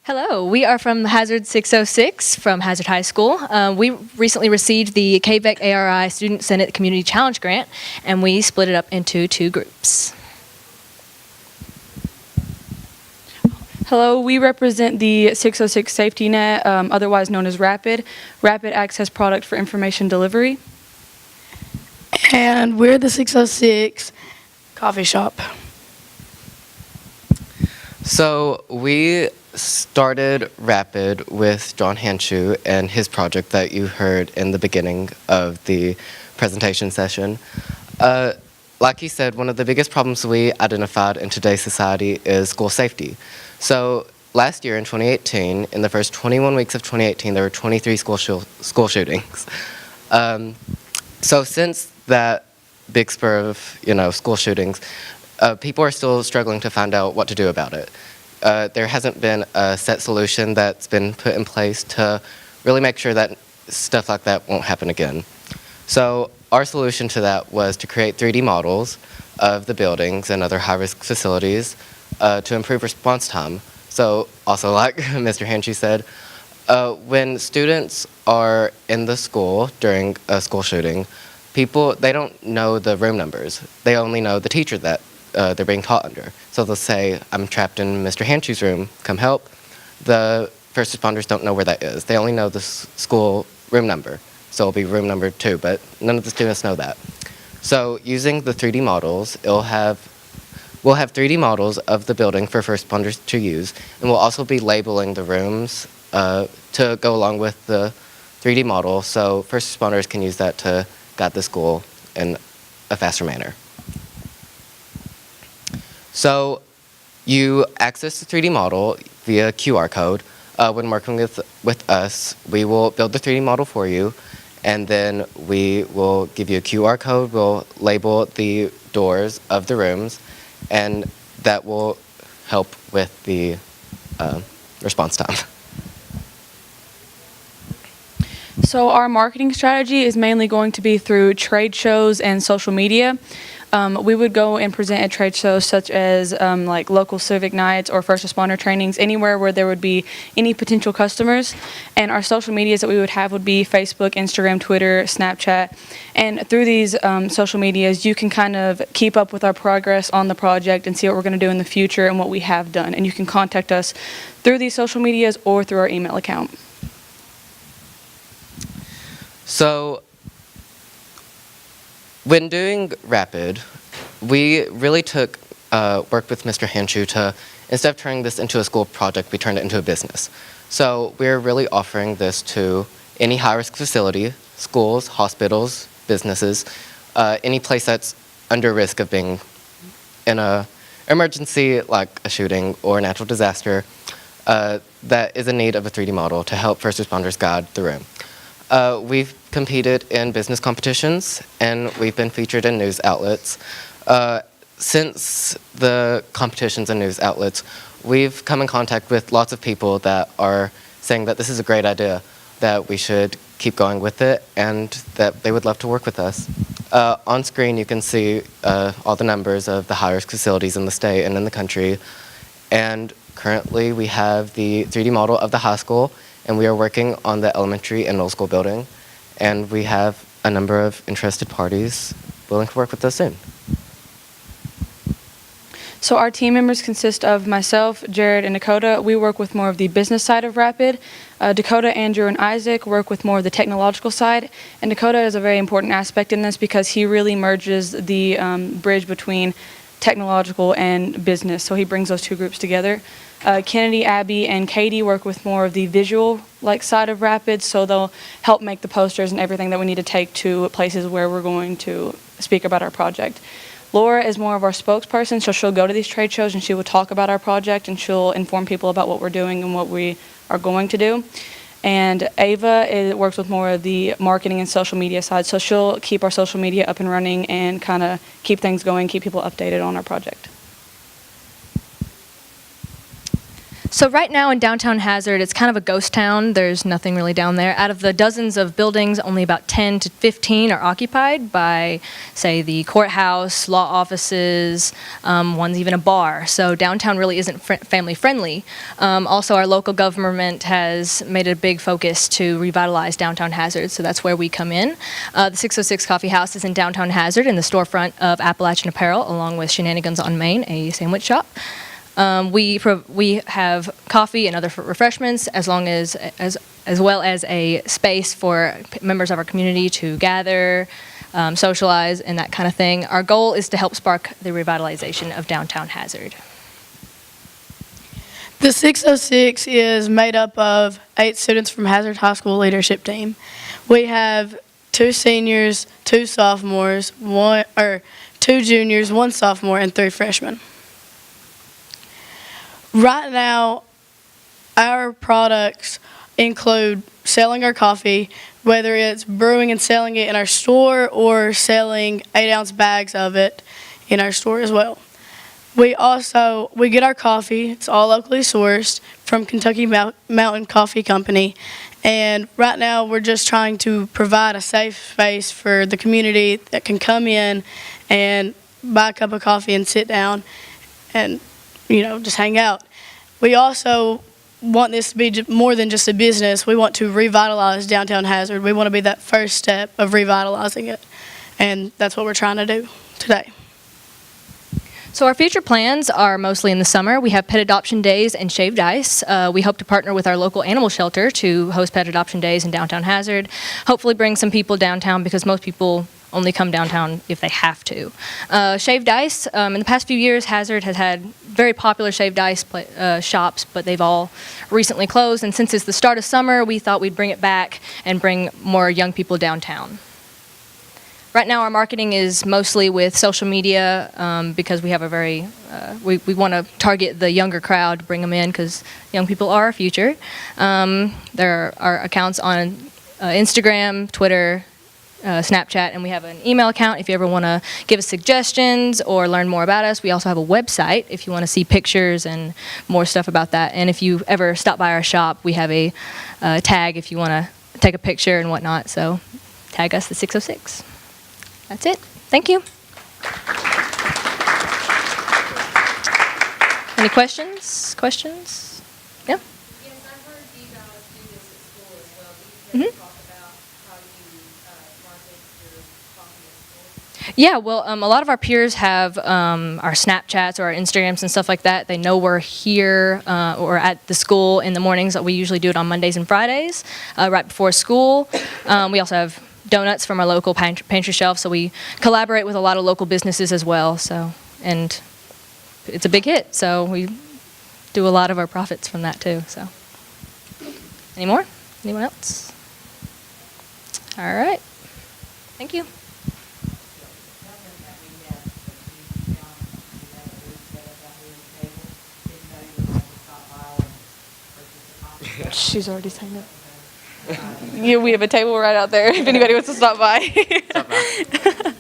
Hello, we are from Hazard 606 from Hazard High School. We recently received the KVEC ARI Student Senate Community Challenge Grant, and we split it up into two groups. Hello, we represent the 606 Safety Net, otherwise known as RAPID, Rapid Access Product for Information Delivery. And we're the 606 coffee shop. So we started Rapid with John Hanshu and his project that you heard in the beginning of the presentation session. Like he said, one of the biggest problems we identified in today's society is school safety. So last year in 2018, in the first 21 weeks of 2018, there were 23 school shootings. So since that big spur of school shootings, people are still struggling to find out what to do about it. There hasn't been a set solution that's been put in place to really make sure that stuff like that won't happen again. So our solution to that was to create 3D models of the buildings and other high-risk facilities to improve response time. So also like Mr. Hanshu said, when students are in the school during a school shooting, they don't know the room numbers. They only know the teacher that they're being taught under. So they'll say, I'm trapped in Mr. Hanshu's room, come help. The first responders don't know where that is. They only know the school room number. So it'll be room number 2, but none of the students know that. So using the 3D models, we'll have 3D models of the building for first responders to use, and we'll also be labeling the rooms to go along with the 3D model, so first responders can use that to guide the school in a faster manner. So you access the 3D model via QR code. When working with us, we will build the 3D model for you, and then we will give you a QR code. We'll label the doors of the rooms, and that will help with the response time. So our marketing strategy is mainly going to be through trade shows and social media. We would go and present at trade shows such as like local civic nights or first responder trainings, anywhere where there would be any potential customers. And our social medias that we would have would be Facebook, Instagram, Twitter, Snapchat. And through these social medias, you can kind of keep up with our progress on the project and see what we're going to do in the future and what we have done. And you can contact us through these social medias or through our email account. So when doing Rapid, we really worked with Mr. Hanshu to, instead of turning this into a school project, we turned it into a business. So we're really offering this to any high-risk facility, schools, hospitals, businesses, any place that's under risk of being in an emergency like a shooting or a natural disaster that is in need of a 3D model to help first responders guide the room. We've competed in business competitions, and we've been featured in news outlets. Since the competitions and news outlets, we've come in contact with lots of people that are saying that this is a great idea, that we should keep going with it, and that they would love to work with us. On screen, you can see all the numbers of the high-risk facilities in the state and in the country. And currently, we have the 3D model of the high school, and we are working on the elementary and middle school building. And we have a number of interested parties willing to work with us soon. So our team members consist of myself, Jared, and Dakota. We work with more of the business side of Rapid. Dakota, Andrew, and Isaac work with more of the technological side. And Dakota is a very important aspect in this because he really merges the bridge between technological and business. So he brings those two groups together. Kennedy, Abby, and Katie work with more of the visual side of Rapid, so they'll help make the posters and everything that we need to take to places where we're going to speak about our project. Laura is more of our spokesperson, so she'll go to these trade shows and she will talk about our project and she'll inform people about what we're doing and what we are going to do. And Ava works with more of the marketing and social media side, so she'll keep our social media up and running and kind of keep things going, keep people updated on our project. So right now in downtown Hazard, it's kind of a ghost town. There's nothing really down there. Out of the dozens of buildings, only about 10 to 15 are occupied by, say, the courthouse, law offices, one's even a bar. So downtown really isn't family friendly. Also, our local government has made it a big focus to revitalize downtown Hazard, so that's where we come in. The 606 Coffee House is in downtown Hazard in the storefront of Appalachian Apparel, along with Shenanigans on Main, a sandwich shop. We have coffee and other refreshments, as well as a space for members of our community to gather, socialize, and that kind of thing. Our goal is to help spark the revitalization of downtown Hazard. The 606 is made up of 8 students from Hazard High School leadership team. We have 2 seniors, 2 sophomores, 2 juniors, 1 sophomore, and 3 freshmen. Right now, our products include selling our coffee, whether it's brewing and selling it in our store or selling 8-ounce bags of it in our store as well. We get our coffee, it's all locally sourced from Kentucky Mountain Coffee Company. And right now, we're just trying to provide a safe space for the community that can come in and buy a cup of coffee and sit down and, just hang out. We also want this to be more than just a business. We want to revitalize downtown Hazard. We want to be that first step of revitalizing it. And that's what we're trying to do today. So our future plans are mostly in the summer. We have pet adoption days and shaved ice. We hope to partner with our local animal shelter to host pet adoption days in downtown Hazard. Hopefully bring some people downtown because most people only come downtown if they have to. Shaved ice, in the past few years, Hazard has had very popular shaved ice shops, but they've all recently closed. And since it's the start of summer, we thought we'd bring it back and bring more young people downtown. Right now, our marketing is mostly with social media because we have a very, we want to target the younger crowd, bring them in because young people are our future. There are accounts on Instagram, Twitter, Snapchat, and we have an email account if you ever want to give us suggestions or learn more about us. We also have a website if you want to see pictures and more stuff about that. And if you ever stop by our shop, we have a tag if you want to take a picture and whatnot. So tag us, the 606. That's it. Thank you. Any questions? Yeah? Yes, I've heard you guys do this at school as well. Do you talk about how you market your coffee at school? Yeah, well, a lot of our peers have our Snapchats or our Instagrams and stuff like that. They know we're here or at the school in the mornings. We usually do it on Mondays and Fridays, right before school. We also have donuts from our local pantry shelf, so we collaborate with a lot of local businesses as well. So, and it's a big hit, so we do a lot of our profits from that too. So, any more? Anyone else? All right. Thank you. She's already signed up. Yeah, we have a table right out there if anybody wants to stop by. Stop by.